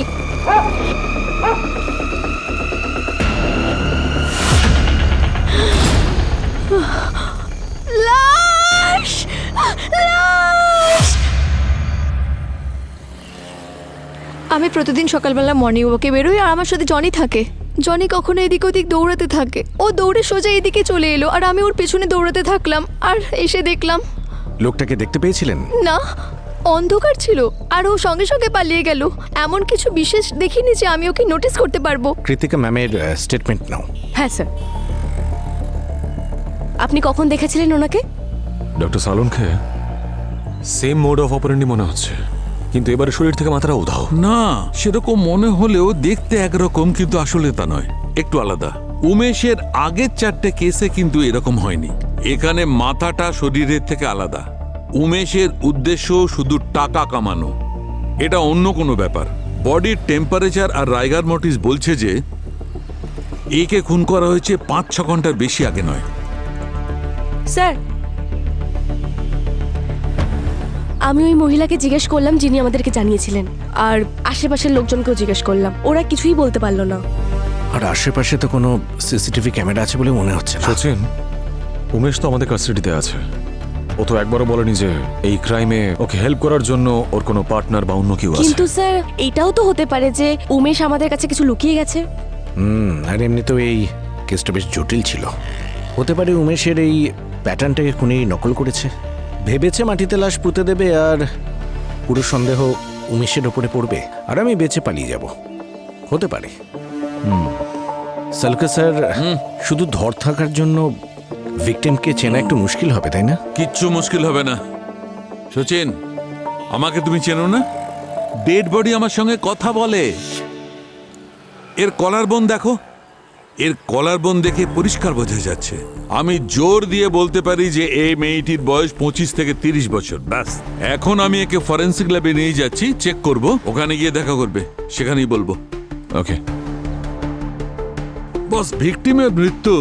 লাশ! লাশ! আমি প্রতিদিন সকালবেলা মর্নিং ওয়াকে বেরোই আর আমার সাথে জনি থাকে। জনি কখনো এদিক ওদিক দৌড়াতে থাকে। ও দৌড়ে সোজা এদিকে চলে এলো আর আমি ওর পেছনে দৌড়াতে থাকলাম, আর এসে দেখলাম। লোকটাকে দেখতে পেয়েছিলেন? না, অন্ধকার ছিল আর ও সঙ্গে সঙ্গে পালিয়ে গেল। এমন কিছু বিশেষ দেখিনি যে আমি ওকে নোটিস করতে পারবো। কৃতিকা ম্যামের স্টেটমেন্ট নাও। হ্যাঁ স্যার। আপনি কখন দেখেছিলেন ওনাকে? ডক্টর সালনকে সেম মোড অফ অপারেন্ডি মনে হচ্ছে, কিন্তু এবারে শরীর থেকে মাথাটা উধাও। না, সেরকম মনে হলেও দেখতে একরকম, কিন্তু আসলে তা নয়, একটু আলাদা। উমেশের আগের 4টে কেসে কিন্তু এরকম হয়নি। এখানে মাথাটা শরীরের থেকে আলাদা। উমেশের উদ্দেশ্য শুধু টাকা কামানো, এটা অন্য কোনো ব্যাপার। বডির টেম্পারেচার আর রাইগার মর্টিস বলছে যে একে খুন করা হয়েছে 5-6 ঘন্টার বেশি আগে নয়। স্যার, আমি ওই মহিলাকে জিজ্ঞেস করলাম যিনি আমাদেরকে জানিয়েছিলেন, আর আশেপাশের লোকজনকেও জিজ্ঞেস করলাম, ওরা কিছুই বলতে পারলো না। আর আশেপাশে তো কোনো সিসিটিভি ক্যামেরা আছে বলে মনে হচ্ছে না। সচিন, উমেশ তো আমাদের কাস্টাডিতে আছে। ও তো একবারও বলেনি যে এই ক্রাইমে ওকে হেল্প করার জন্য ওর কোনো পার্টনার বা অন্য কেউ আছে। কিন্তু স্যার, এটাও তো হতে পারে যে উমেশ আমাদের কাছে কিছু লুকিয়ে গেছে। আর এমনিতেও এই কেসটা বেশ জটিল ছিল। হতে পারে উমেশের এই প্যাটার্নটাকে খুনি নকল করেছে, ভেবেছে মাটিতে লাশ পুঁতে দেবে আর পুরো সন্দেহ উমেশের ওপরে পড়বে আর আমি বেঁচে পালিয়ে যাব। হতে পারে। সালকা স্যার, শুধু ধর থাকার জন্য ভিকটিমকে চেনা একটু মুশকিল হবে, তাই না? কিচ্ছু মুশকিল হবে না। সচিন, আমাকে তুমি চেনো না? ডেড বডি আমার সঙ্গে কথা বলে। এর কলার বোন দেখো, এর কলার বোন দেখে পরিষ্কার বোঝা যাচ্ছে। আমি জোর দিয়ে বলতে পারি যে এই মেয়েটির বয়স 25 থেকে 30 বছর। ব্যাস, এখন আমি একে ফরেন্সিক ল্যাবে নিয়ে যাচ্ছি, চেক করব, ওখানে গিয়ে দেখা করবে, সেখানেই বলবো। ওকে। বস, ভিকটিমের মৃত্যু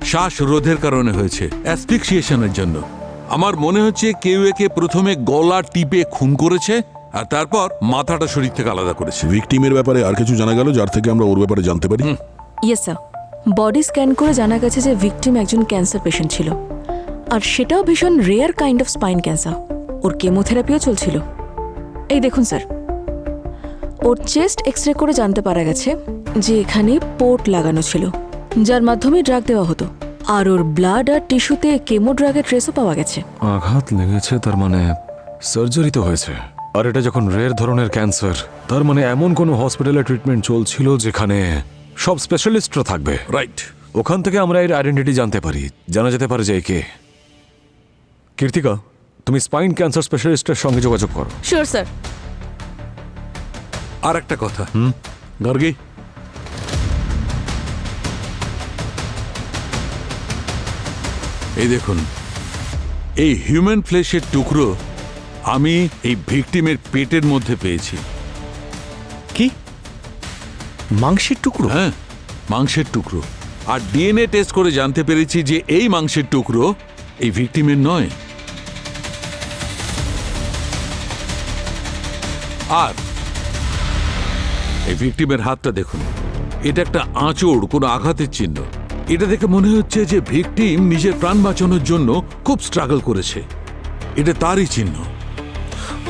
শ্বাসরোধের কারণে হয়েছে, অ্যাসফিক্সিয়েশনের জন্য। আমার মনে হচ্ছে কেউ একে প্রথমে গলা টিপে খুন করেছে আর তারপর মাথাটা শরীর থেকে আলাদা করেছে। ভিকটিমের ব্যাপারে আর কিছু জানা গেল যার থেকে আমরা ওর ব্যাপারে জানতে পারি? ইয়েস স্যার, বডি স্ক্যান করে জানা গেছে যে ভিকটিম একজন ক্যান্সার পেশেন্ট ছিল, আর সেটাও ভীষণ rare kind of spine cancer. ওর কেমোথেরাপিও চলছিল। এই দেখুন স্যার, ওর চেস্ট এক্সরে করে জানতে পারা গেছে যে এখানে পোর্ট লাগানো ছিল, যার মাধ্যমে ড্রাগ দেওয়া হতো, আর ওর ব্লাড আর টিস্যুতে কেমো ড্রাগের ট্রেসও পাওয়া গেছে। আঘাত লেগেছে, তার মানে সার্জারি তো হয়েছে। আর এটা যখন রেয়ার ধরনের ক্যান্সার, তার মানে এমন কোনো হসপিটালে ট্রিটমেন্ট চলছিল যেখানে সব স্পেশালিস্টরা থাকবে। রাইট। ওখান থেকে আমরা এর আইডেন্টিটি জানতে পারি, জানা যেতে পারে যে কে। কীর্তিকা, তুমি স্পাইন ক্যান্সার স্পেশালিস্টের সঙ্গে যোগাযোগ করো। Sure sir. আর একটা কথা, গার্গী, এই দেখুন, এই হিউম্যান ফ্লেশের টুকরো আমি এই ভিকটিমের পেটের মধ্যে পেয়েছি। কি? মাংসের টুকরো? হ্যাঁ, মাংসের টুকরো। আর ডিএনএ টেস্ট করে জানতে পেরেছি যে এই মাংসের টুকরো এই ভিকটিমের নয়। আর এই ভিকটিমের হাতটা দেখুন, এটা একটা আঁচড়, কোনো আঘাতের চিহ্ন। এটা দেখে মনে হচ্ছে যে ভিকটিম নিজের প্রাণ বাঁচানোর জন্য খুব স্ট্রাগল করেছে। এটা তারই চিহ্ন।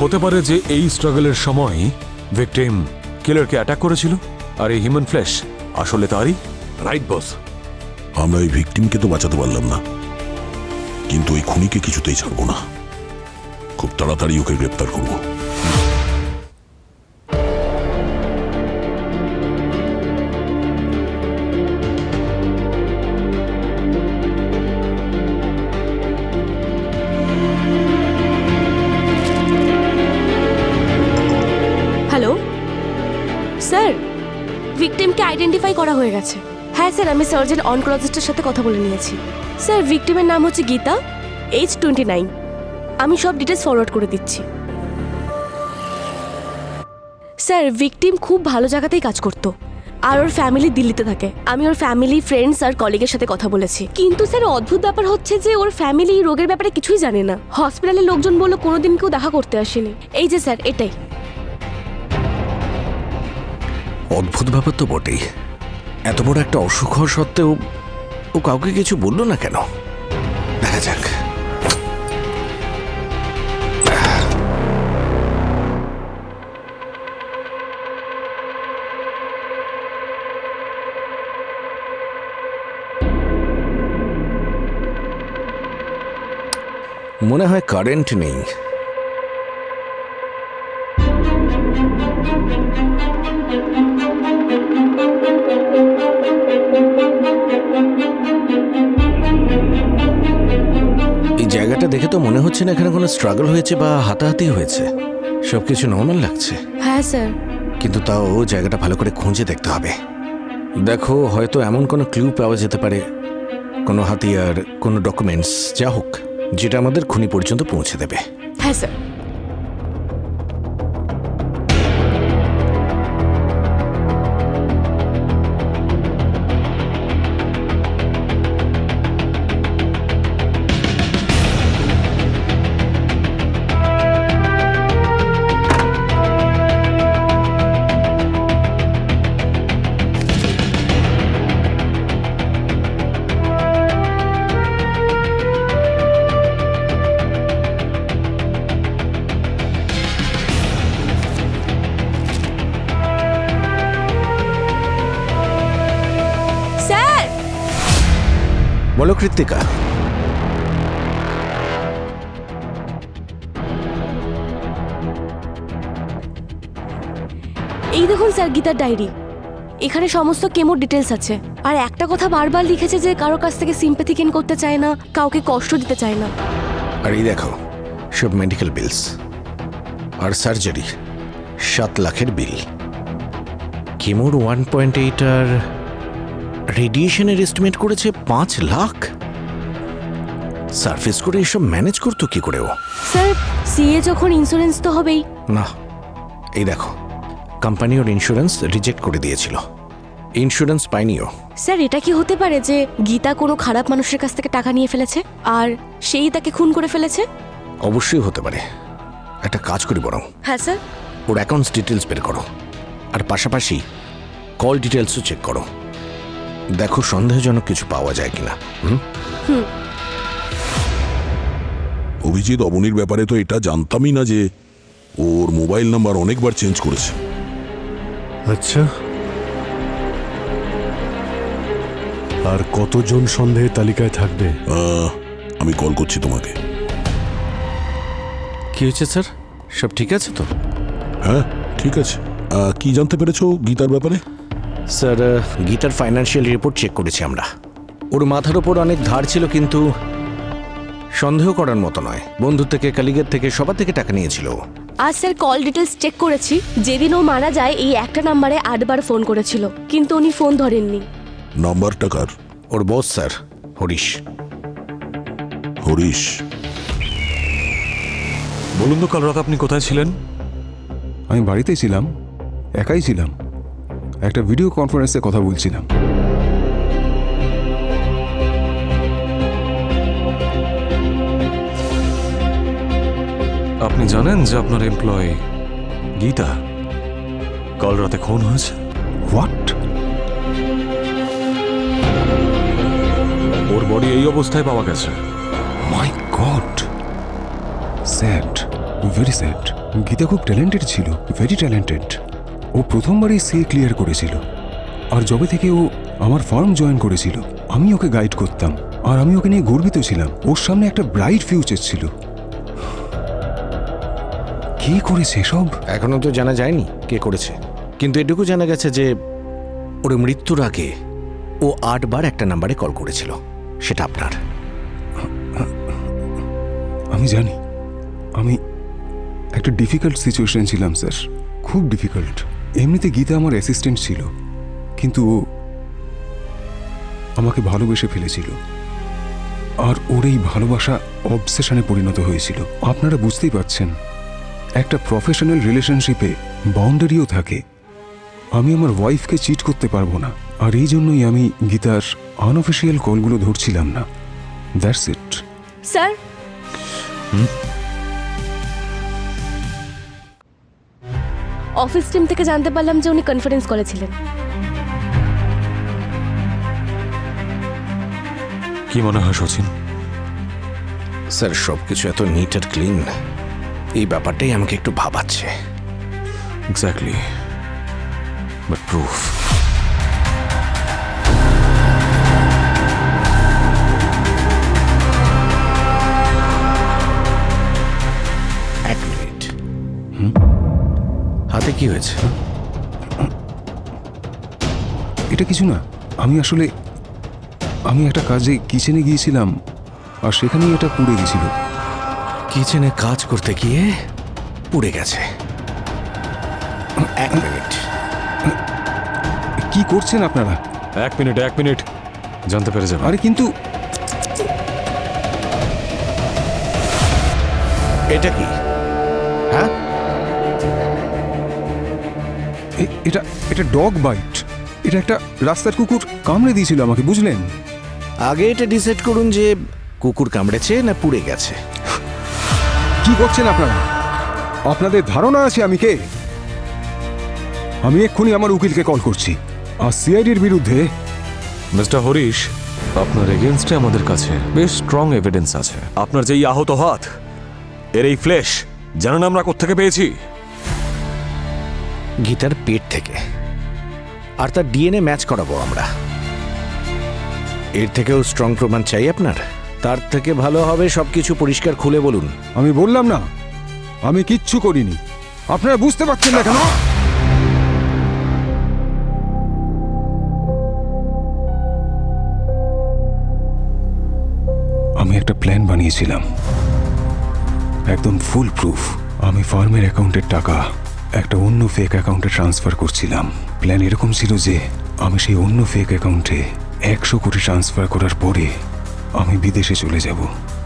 হতে পারে যে এই স্ট্রাগলের সময় ভিকটিম কিলারকে অ্যাটাক করেছিল, আর এই হিউম্যান ফ্লেশ আসলে তারই। রাইট বস। আমরা ওই ভিকটিমকে তো বাঁচাতে পারলাম না, কিন্তু ওই খুনিকে কিছুতেই ছাড়বো না। খুব তাড়াতাড়ি ওকে গ্রেপ্তার করব। হ্যালো স্যার, ভিকটিমকে আইডেন্টিফাই করা হয়ে গেছে। হ্যাঁ স্যার, আমি সার্জন অনকোলজিস্টের সাথে কথা বলে নিয়েছি। স্যার, ভিকটিমের নাম হচ্ছে গীতা, এজ 29। আমি সব ডিটেলস ফরওয়ার্ড করে দিচ্ছি। স্যার, ভিকটিম খুব ভালো জায়গাতেই কাজ করতো, আর ওর ফ্যামিলি দিল্লিতে থাকে। আমি ওর ফ্যামিলি, ফ্রেন্ডস আর কলিগের সাথে কথা বলেছি। কিন্তু স্যার, অদ্ভুত ব্যাপার হচ্ছে যে ওর ফ্যামিলি রোগের ব্যাপারে কিছুই জানে না। হসপিটালের লোকজন বললো কোনোদিন কেউ দেখা করতে আসেনি। এই যে স্যার, এটাই। অদ্ভুত ব্যাপার তো বটেই। এত বড় একটা অসুখ হওয়া সত্ত্বেও ও কাউকে কিছু বললো না কেন? দেখা যাক। মনে হয় কারেন্ট নেই। এই জায়গাটা দেখে তো মনে হচ্ছে না এখানে কোনো স্ট্রাগল হয়েছে বা হাতাহাতি হয়েছে। সবকিছু নর্মাল লাগছে। হ্যাঁ স্যার। কিন্তু তাও জায়গাটা ভালো করে খুঁজে দেখতে হবে। দেখো, হয়তো এমন কোনো ক্লু পাওয়া যেতে পারে, কোনো হাতিয়ার, কোনো ডকুমেন্টস, যা হোক, যেটা আমাদের খুনি পর্যন্ত পৌঁছে দেবে। হ্যাঁ স্যার। বলো কৃত্তিকা। এই দেখুন স্যার, গীতার ডায়েরি। এখানে সমস্ত কেমোর ডিটেলস আছে। আর একটা কথা বারবার লিখেছে যে কারো কাছ থেকে সিম্প্যাথি গেইন করতে চায় না, কাউকে কষ্ট দিতে চায় না। আর এই দেখো সব মেডিকেল বিলস আর সার্জারি 7 লাখের বিল। কেমোর 1.8 আর রেডিয়েশনের এস্টিমেট করেছে 5 লাখ। সার্ভিস করে এসব ম্যানেজ করতো কি করে ও? স্যার সিএ যখন ইন্স্যুরেন্স তো হবেই। না, এই দেখো কোম্পানি ওর ইন্স্যুরেন্স রিজেক্ট করে দিয়েছিল, ইন্স্যুরেন্স পাইনিও। স্যার এটা কি হতে পারে যে গীতা কোনো খারাপ মানুষের কাছ থেকে টাকা নিয়ে ফেলেছে আর সেই তাকে খুন করে ফেলেছে? অবশ্যই হতে পারে। একটা কাজ করি বরং, হ্যাঁ স্যার। ওর অ্যাকাউন্টস ডিটেলস বের করো আর পাশাপাশি কল ডিটেলসও চেক করো, দেখো সন্দেহজনক কিছু পাওয়া যায় কিনা। অভিজিৎ, অবনীর ব্যাপারে তো এটা জানতামই না যে ওর মোবাইল নাম্বার অনেকবার চেঞ্জ করেছে। আচ্ছা, আর কতজন সন্দেহের তালিকায় থাকবে? আমি কল করছি তোমাকে। কি হয়েছে স্যার, সব ঠিক আছে তো? হ্যাঁ ঠিক আছে। কি জানতে পেরেছো গীতার ব্যাপারে? স্যার গীতার ফাইন্যান্সিয়াল রিপোর্ট চেক করেছি আমরা। ওর মাথার ওপর অনেক ধার ছিল, কিন্তু সন্দেহ করার মতো নয়। বন্ধু থেকে, কালিগের থেকে, সবার থেকে টাকা নিয়েছিল। আর স্যার কল ডিটেলস চেক করেছি, যেদিন ও মারা যায় এই একটা নাম্বারে 8 বার ফোন করেছিল, কিন্তু উনি ফোন ধরেননি। নাম্বারটা কার? ওর বস স্যার, হরিশ। হরিশ? বলুন তো কাল রাত আপনি কোথায় ছিলেন? আমি বাড়িতেই ছিলাম, একাই ছিলাম, একটা ভিডিও কনফারেন্সে কথা বলছিলাম। আপনি জানেন যে আপনার এমপ্লয়ি গীতা কাল রাতে খুন হয়েছে? হোয়াট? ওর বডি এই অবস্থায় পাওয়া গেছে। My god, sad, very sad. Gita খুব ট্যালেন্টেড ছিল, ভেরি ট্যালেন্টেড। ও প্রথমবারই সি ক্লিয়ার করেছিল, আর যবে থেকে ও আমার ফার্ম জয়েন করেছিল আমি ওকে গাইড করতাম, আর আমি ওকে নিয়ে গর্বিত ছিলাম। ওর সামনে একটা ব্রাইট ফিউচার ছিল। কে করেছে সব? এখনো তো জানা যায়নি কে করেছে, কিন্তু এটুকু জানা গেছে যে ওর মৃত্যুর আগে ও 8 বার একটা নাম্বারে কল করেছিল, সেটা আপনার। আমি জানি, আমি একটা ডিফিকাল্ট সিচুয়েশন ছিলাম স্যার, খুব ডিফিকাল্ট। এমনিতে গীতা আমার অ্যাসিস্ট্যান্ট ছিল, কিন্তু ও আমাকে ভালোবেসে ফেলেছিল, আর ওর এই ভালোবাসা অবসেশনে পরিণত হয়েছিল। আপনারা বুঝতেই পারছেন, একটা প্রফেশনাল রিলেশনশিপে বাউন্ডারিও থাকে। আমি আমার ওয়াইফকে চিট করতে পারবো না, আর এই জন্যই আমি গীতার আনঅফিসিয়াল কলগুলো ধরছিলাম না। That's it. Sir office team থেকে জানতে পারলাম যে উনি কনফারেন্স করেছিলেন। কি মনে হয় সচিন? স্যার সবকিছু এত নিট আর ক্লিন, এই ব্যাপারটাই আমাকে একটু ভাবাচ্ছে। Exactly, but proof? এক মিনিট, হাতে কি হয়েছে? এটা কিছু না, আমি একটা কাজে কিচেনে গিয়েছিলাম, আর সেখানেই এটা পুড়ে গেছিল। কিচেনে কাজ করতে গিয়ে পুড়ে গেছে? এক মিনিট, কি করছেন আপনারা? এক মিনিট, জানতে পেরে যাবেন। আরে কিন্তু এটা কি? হ্যাঁ, এটা ডগ বাইট। এটা একটা রাস্তার কুকুর কামড়ে দিয়েছিল আমাকে, বুঝলেন? আগে এটা ডিসাইড করুন যে কুকুর কামড়েছে না পুড়ে গেছে। কি করছেন আপনারা? আপনাদের ধারণা আছে আমি কে? আমি এক্ষুনি আমার উকিলকে কল করছি, আর সিআইডির বিরুদ্ধে। মিস্টার হরিশ, আপনার এগেনস্টে আমাদের কাছে বেশ স্ট্রং এভিডেন্স আছে। আপনার যেই আহত হাত, এর এই ফ্লেশ জানেন আমরা কোত্থেকে পেয়েছি? গীতার পেট থেকে, আর তার ডিএনএ ম্যাচ করাবো আমরা। এর থেকেও স্ট্রং প্রমাণ চাই আপনার? তার থেকে ভালো হবে সবকিছু পরিষ্কার খুলে বলুন। আমি বললাম না আমি কিচ্ছু করিনি, আপনারা বুঝতে পারছেন না কেন? আমি একটা প্ল্যান বানিয়েছিলাম, একদম ফুল প্রুফ। আমি ফার্মের অ্যাকাউন্টের টাকা একটা অন্য ফেক অ্যাকাউন্টে ট্রান্সফার করছিলাম। প্ল্যান এরকম ছিল যে আমি সেই অন্য ফেক অ্যাকাউন্টে 100 কোটি ট্রান্সফার করার পরে আমি বিদেশে চলে যাব।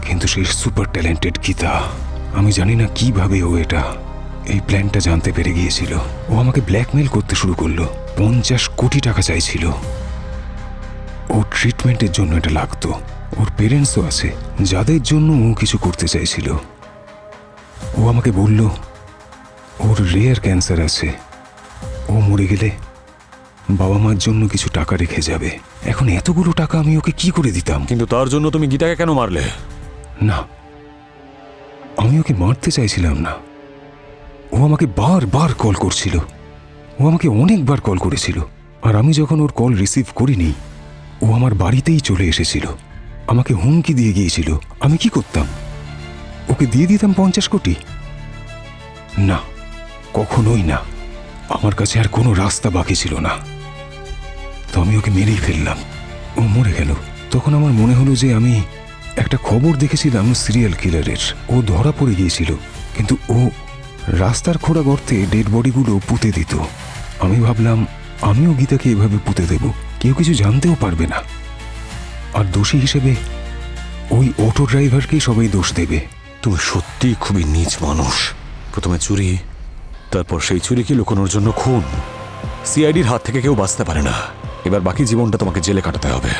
কিন্তু সেই সুপার ট্যালেন্টেড গীতা, আমি জানি না কিভাবে ও এই প্ল্যানটা জানতে পেরে গিয়েছিল। ও আমাকে ব্ল্যাকমেল করতে শুরু করলো। 50 কোটি টাকা চাইছিল। ওর ট্রিটমেন্টের জন্য এটা লাগতো। ওর পেরেন্টসও আছে যাদের জন্য ও কিছু করতে চাইছিল। ও আমাকে বলল ওর রেয়ার ক্যান্সার আছে, ও মরে গেলে বাবা মার জন্য কিছু টাকা রেখে যাবে। এখন এতগুলো টাকা আমি ওকে কি করে দিতাম? কিন্তু তার জন্য তুমি গীতাকে কেন মারলে? না, আমি ওকে মারতে চাইছিলাম না। ও আমাকে বারবার কল করছিল। ও আমাকে অনেকবার কল করেছিল। আর আমি যখন ওর কল রিসিভ করিনি, ও আমার বাড়িতেই চলে এসেছিল, আমাকে হুমকি দিয়ে গিয়েছিল। আমি কি করতাম? ওকে দিয়ে দিতাম 50 কোটি? না, কখনোই না। আমার কাছে আর কোনো রাস্তা বাকি ছিল না। তো আমি ওকে মেরেই ফেললাম। ও মরে গেল। তখন আমার মনে হলো যে আমি একটা খবর দেখেছিলাম সিরিয়াল কিলারের। ও ধরা পড়ে গিয়েছিল, কিন্তু ও রাস্তার খোঁড়া গর্তে ডেড বডিগুলো পুঁতে দিত। আমি ভাবলাম আমিও গীতাকে এভাবে পুঁতে দেব, কেউ কিছু জানতেও পারবে না। আর দোষী হিসেবে ওই অটো ড্রাইভারকেই সবাই দোষ দেবে। তুমি সত্যি খুবই নীচ মানুষ। প্রথমে চুরি, তারপর সেই চুরিকে লুকোনোর জন্য খুন। সিআইডির হাত থেকে কেউ বাঁচতে পারে না। এবার বাকি জীবনটা তোমাকে জেলে কাটাতে হবে।